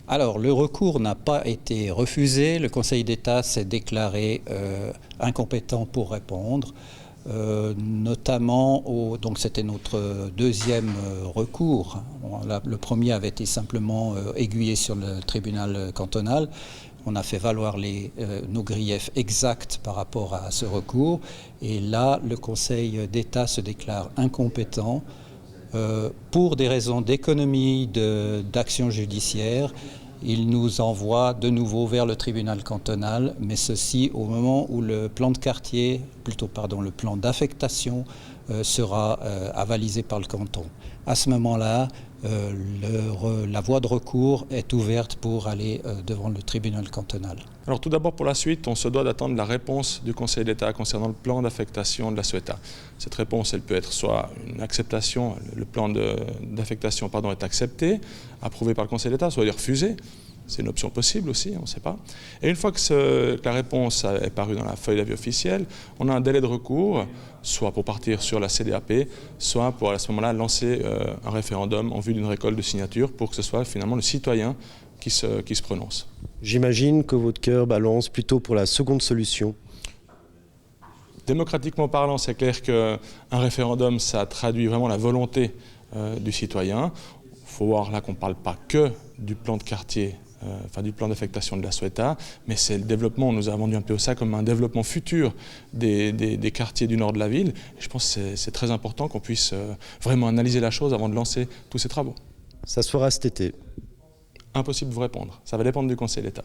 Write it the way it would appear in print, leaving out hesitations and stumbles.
Alors, le recours n'a pas été refusé. Le Conseil d'État s'est déclaré incompétent pour répondre, notamment donc c'était notre deuxième recours. Le premier avait été simplement aiguillé sur le tribunal cantonal. On a fait valoir nos griefs exacts par rapport à ce recours. Et là, le Conseil d'État se déclare incompétent pour des raisons d'économie, d'action judiciaire. Il nous envoie de nouveau vers le tribunal cantonal, mais ceci au moment où le plan de quartier, le plan d'affectation sera avalisé par le canton. À ce moment-là, la voie de recours est ouverte pour aller devant le tribunal cantonal. Alors tout d'abord, pour la suite, on se doit d'attendre la réponse du Conseil d'État concernant le plan d'affectation de la Ceuta. Cette réponse, elle peut être soit une acceptation, le plan d'affectation est accepté, approuvé par le Conseil d'État, soit il est refusé. C'est une option possible aussi, on ne sait pas. Et une fois que la réponse est parue dans la feuille d'avis officielle, on a un délai de recours, soit pour partir sur la CDAP, soit pour à ce moment-là lancer un référendum en vue d'une récolte de signatures pour que ce soit finalement le citoyen qui se prononce. J'imagine que votre cœur balance plutôt pour la seconde solution. Démocratiquement parlant, c'est clair qu'un référendum, ça traduit vraiment la volonté du citoyen. Il faut voir là qu'on ne parle pas que du plan de quartier, du plan d'affectation de la Ceuta, mais c'est le développement, on nous a vendu un peu ça comme un développement futur des quartiers du nord de la ville. Et je pense que c'est très important qu'on puisse vraiment analyser la chose avant de lancer tous ces travaux. Ça se fera cet été. Impossible de vous répondre, ça va dépendre du Conseil d'État.